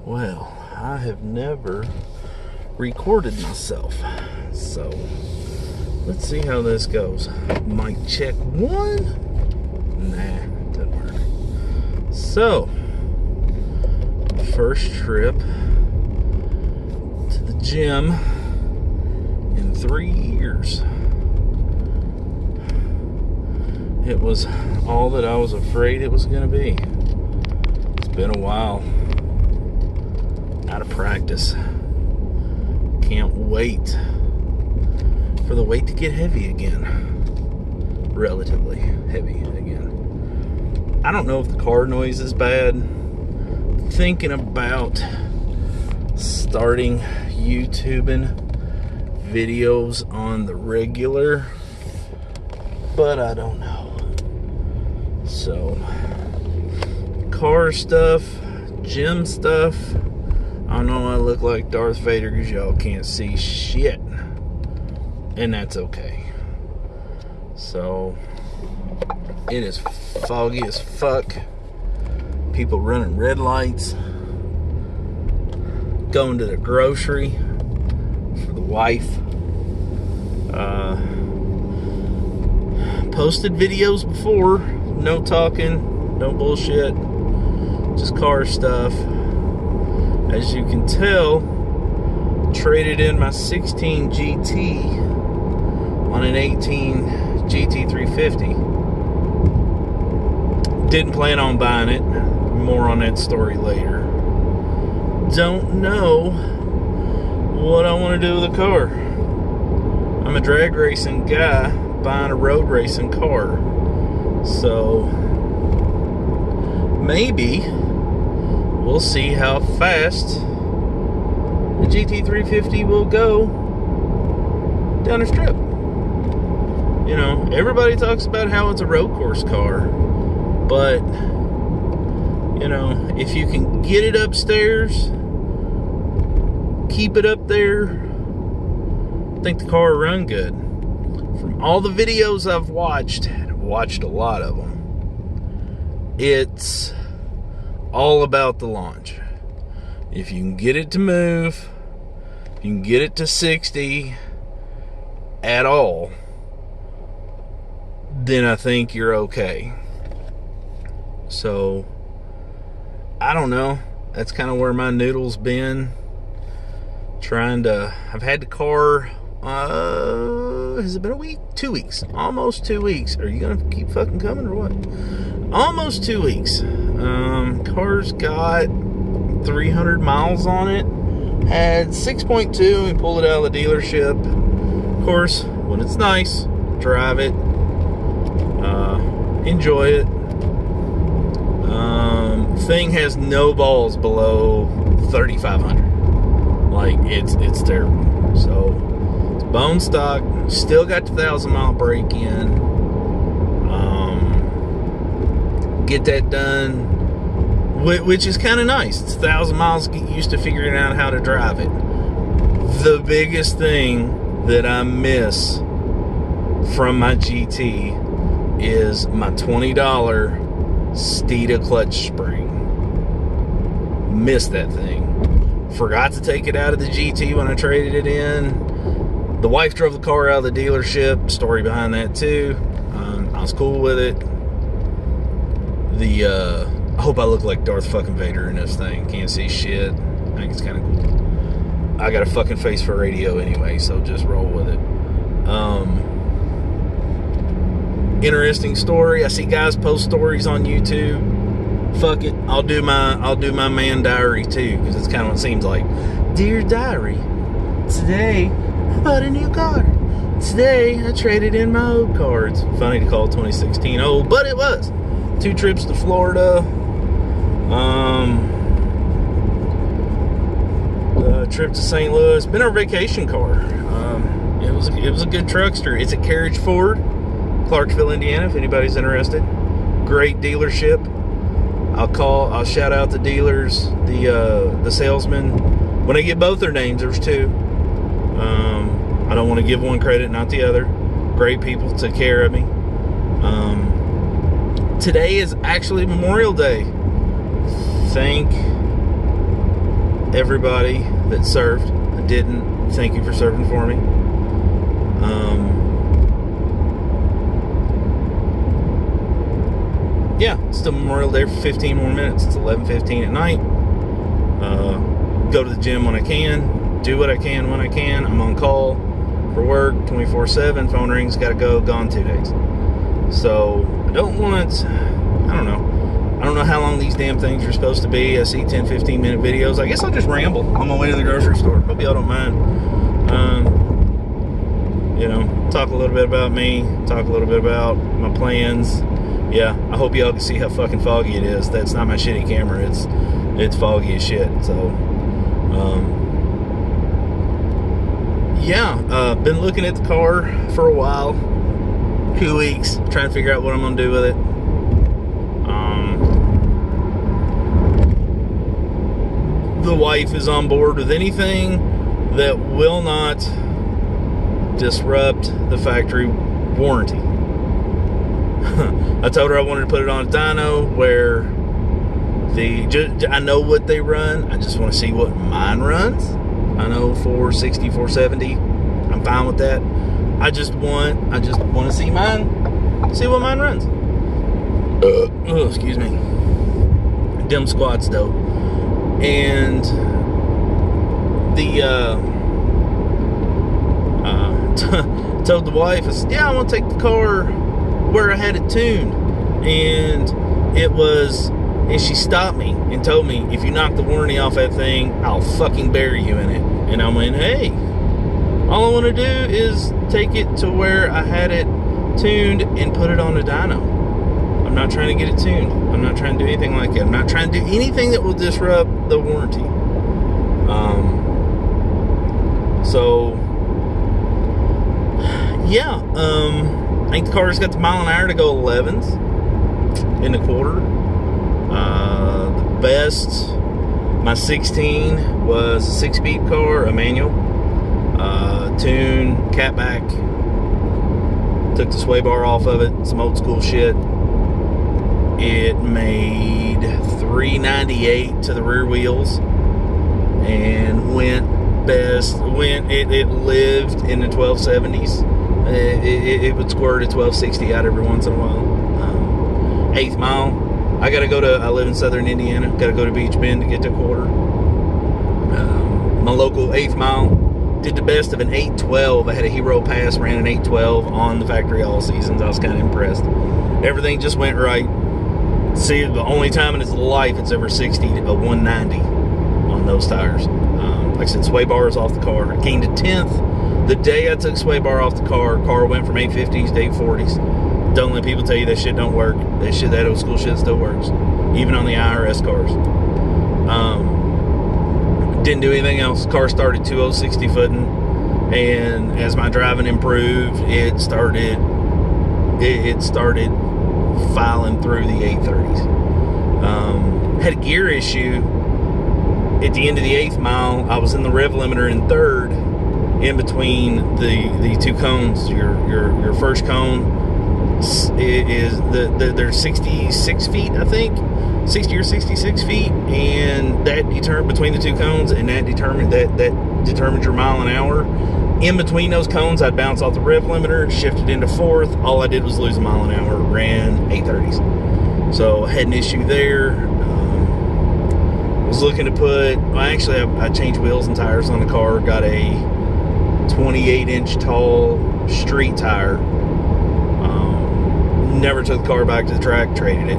Well, I have never recorded myself, so let's see how this goes. Mic check 1. Nah, doesn't work. So, first trip to the gym in 3 years. It was all that I was afraid it was going to be. It's been a while. Out of practice. Can't wait for the weight to get heavy again. Relatively heavy again. I don't know if the car noise is bad. Thinking about starting YouTubing videos on the regular, but I don't know. So, car stuff, gym stuff. I know I look like Darth Vader because y'all can't see shit. And that's okay. So, it is foggy as fuck. People running red lights. Going to the grocery for the wife. Posted videos before. No talking, no bullshit. Just car stuff. As you can tell, traded in my 16 GT on an 18 GT 350. Didn't plan on buying it. More on that story later. Don't know what I want to do with the car. I'm a drag racing guy buying a road racing car. So, maybe we'll see how fast the GT350 will go down the strip. You know, everybody talks about how it's a road course car, but, you know, if you can get it upstairs, keep it up there, I think the car will run good. From all the videos I've watched, and I've watched a lot of them, it's all about the launch. If you can get it to move, if you can get it to 60 at all, then I think you're okay. So, I don't know. That's kind of where my noodle's been. I've had the car, has it been a week? 2 weeks. Almost 2 weeks. Are you going to keep fucking coming or what? Almost 2 weeks. Car's got 300 miles on it. Had 6.2. We pulled it out of the dealership. Of course, when it's nice, drive it. Enjoy it. Thing has no balls below 3,500. Like, it's terrible. So, it's bone stock. Still got the 1,000-mile break in. Get that done, which is kind of nice. It's 1,000 miles, get used to figuring out how to drive it. The biggest thing that I miss from my GT is my $20 Steeda clutch spring. Missed that thing. Forgot to take it out of the GT when I traded it in. The wife drove the car out of the dealership. Story behind that too. I was cool with it. I hope I look like Darth fucking Vader in this thing. Can't see shit. I think it's kind of cool. I got a fucking face for radio anyway, so just roll with it. Interesting story. I see guys post stories on YouTube. Fuck it. I'll do my man diary too, because it's kind of what it seems like. Dear diary, today I bought a new car. Today I traded in my old car. It's funny to call 2016 old, but it was. 2 trips to Florida. Trip to St. Louis. Been our vacation car. It was a good truckster. It's a Carriage Ford, Clarksville, Indiana. If anybody's interested, great dealership. I'll shout out the dealers, the salesman. When I get both their names, there's 2. I don't want to give one credit, not the other. Great people, took care of me. Today is actually Memorial Day. Thank everybody that served. I didn't. Thank you for serving for me. Yeah, it's still Memorial Day for 15 more minutes. It's 11:15 at night. Go to the gym when I can. Do what I can when I can. I'm on call for work 24/7. Phone rings, gotta go. Gone 2 days. So I don't know how long these damn things are supposed to be. I see 10-15 minute videos. I guess I'll just ramble on my way to the grocery store. Hope y'all don't mind. Talk a little bit about me. Talk a little bit about my plans. Yeah, I hope y'all can see how fucking foggy it is. That's not my shitty camera. It's foggy as shit. So, been looking at the car for a while. 2 weeks, trying to figure out what I'm gonna do with it. The wife is on board with anything that will not disrupt the factory warranty. I told her I wanted to put it on a dyno where I know what they run. I just want to see what mine runs. I know 460, 470. I'm fine with that. I just want to see what mine runs. Excuse me. Dim squats though. And told the wife, I said, yeah, I want to take the car where I had it tuned. And she stopped me and told me, if you knock the warranty off that thing, I'll fucking bury you in it. And I went, hey, all I want to do is take it to where I had it tuned and put it on a dyno. I'm not trying to get it tuned. I'm not trying to do anything like that. I'm not trying to do anything that will disrupt the warranty. I think the car's got the mile an hour to go 11s in the quarter. The best, my 16 was a 6-speed car, a manual, tune, catback. Took the sway bar off of it, some old school shit. It made 398 to the rear wheels and it lived in the 1270s. It would squirt a 1260 out every once in a while. 8th mile, I live in southern Indiana, gotta go to Beach Bend to get to quarter. My local 8th mile did the best of an 812. I had a Hero Pass, ran an 812 on the factory all seasons. I was kind of impressed. Everything just went right. See, the only time in its life it's ever 60 a 190 on those tires. Like I said, sway bars off the car. I came to 10th. The day I took sway bar off the car went from 850s to 840s. Don't let people tell you that shit don't work. That old school shit still works, even on the IRS cars. Didn't do anything else. Car started 2060 footing, and as my driving improved, it started filing through the 830s. Had a gear issue at the end of the 8th mile. I was in the rev limiter in 3rd, in between the two cones. Your first cone is they're 66 feet, I think, 60 or 66 feet, and that determined between the two cones, and that determined your mile an hour. In between those cones, I'd bounce off the rev limiter, shifted into 4th. All I did was lose a mile an hour, ran 830s. So I had an issue there. Was looking to I changed wheels and tires on the car, got a 28-inch tall street tire. Never took the car back to the track, traded it.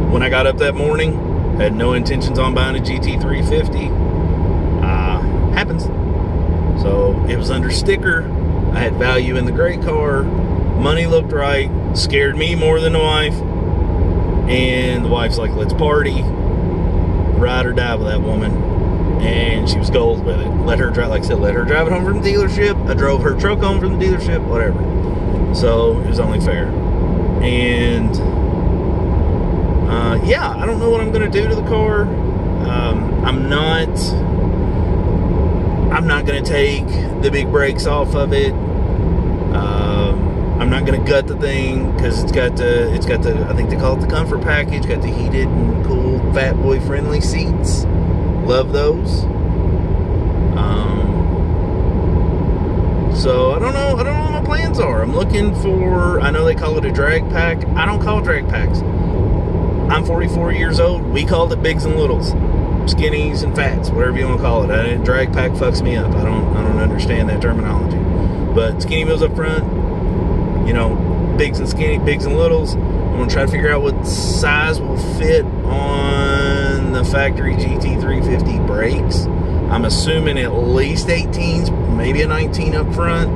When I got up that morning, had no intentions on buying a GT350. Happens. So it was under sticker. I had value in the great car. Money looked right. Scared me more than the wife. And the wife's like, let's party. Ride or die with that woman. And she was gold with it. Let her drive it home from the dealership. I drove her truck home from the dealership, whatever. So it was only fair. And I don't know what I'm going to do to the car. I'm not going to take the big brakes off of it. I'm not gonna gut the thing because it's got the I think they call it the comfort package. Got the heated and cool fat boy friendly seats. Love those. So I don't know what my plans are. I'm looking for, I know they call it a drag pack. I don't call drag packs. I'm 44 years old. We called it bigs and littles, skinnies and fats, whatever you want to call it. Drag pack fucks me up. I don't understand that terminology. But skinny wheels up front, you know, bigs and skinny, bigs and littles. I'm gonna try to figure out what size will fit on the factory GT350 brakes. I'm assuming at least 18s, maybe a 19 up front.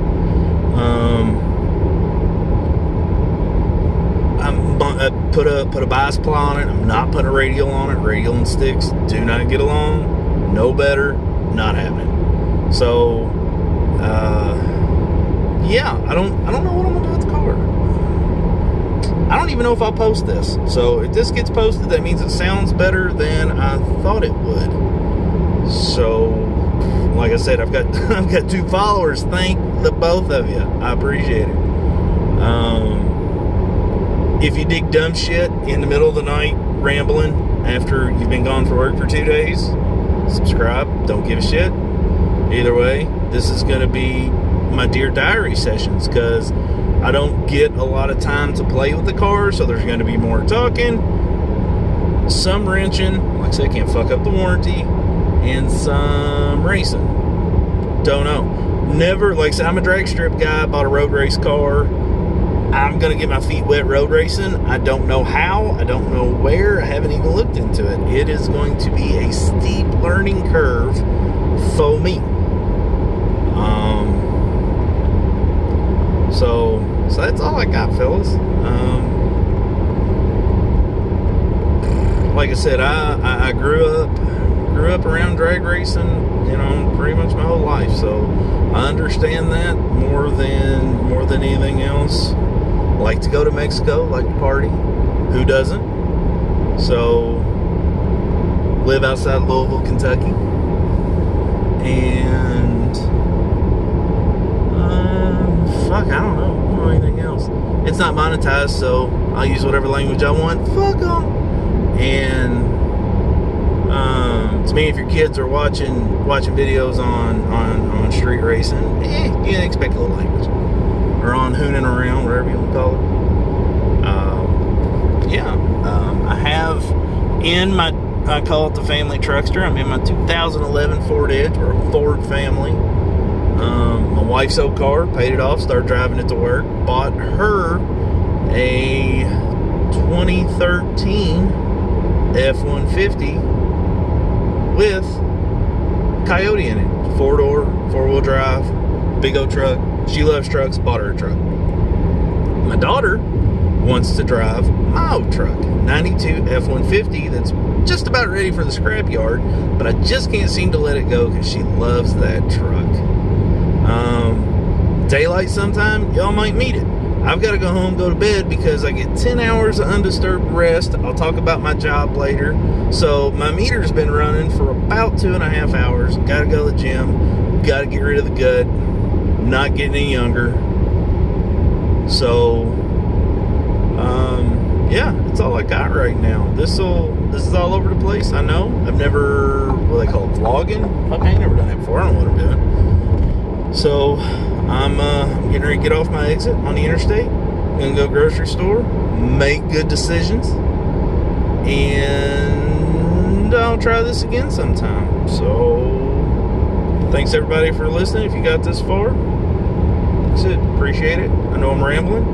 I put a bias ply on it. I'm not putting a radial on it. Radial and sticks do not get along. No better, not happening. So, yeah, I don't know what I'm gonna do with the car. I don't even know if I'll post this. So if this gets posted, that means it sounds better than I thought it would. So, like I said, I've got 2 followers. Thank the both of you. I appreciate it. If you dig dumb shit in the middle of the night, rambling after you've been gone for work for 2 days, subscribe. Don't give a shit. Either way, this is going to be my Dear Diary sessions because I don't get a lot of time to play with the car, so there's going to be more talking, some wrenching, like I said, can't fuck up the warranty, and some racing. Don't know. Never, like I said, I'm a drag strip guy, bought a road race car. I'm going to get my feet wet road racing. I don't know how. I don't know where. I haven't even looked into it. It is going to be a steep learning curve for me. So that's all I got, fellas. Like I said, I grew up around drag racing, you know, pretty much my whole life. So I understand that more than anything else. Like to go to Mexico, like to party. Who doesn't? So live outside Louisville, Kentucky, and fuck, I don't know anything else. It's not monetized, so I'll use whatever language I want. Fuck them. And to me, if your kids are watching videos on street racing, you can expect a little language. Or on hooning around, whatever you want to call it. I have in my, I call it the family truckster. I'm in my 2011 Ford Edge. We're a Ford family. My wife's old car, paid it off, started driving it to work. Bought her a 2013 F-150 with Coyote in it. 4-door, 4-wheel drive, big old truck. She loves trucks, bought her a truck. My daughter wants to drive my old truck, 92 F-150 that's just about ready for the scrapyard, but I just can't seem to let it go because she loves that truck. Daylight sometime, y'all might meet it. I've got to go home, go to bed because I get 10 hours of undisturbed rest. I'll talk about my job later. So my meter's been running for about 2.5 hours. Got to go to the gym. Got to get rid of the gut. Not getting any younger. So, yeah, that's all I got right now. This is all over the place. I know. I've never, what do they call it, vlogging? Fuck, I ain't never done that before. I don't know what I'm doing. So, I'm getting ready to get off my exit on the interstate. Gonna go grocery store, make good decisions, and I'll try this again sometime. So, thanks everybody for listening. If you got this far, that's it. Appreciate it. I know I'm rambling.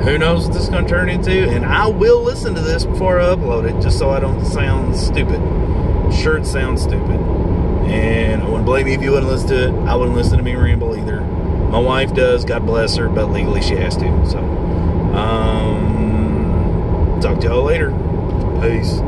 Who knows what this is going to turn into, and I will listen to this before I upload it, just so I don't sound stupid. I'm sure it sounds stupid, and I wouldn't blame you if you wouldn't listen to it. I wouldn't listen to me ramble either. My wife does, God bless her, but legally she has to. So, talk to y'all later. Peace.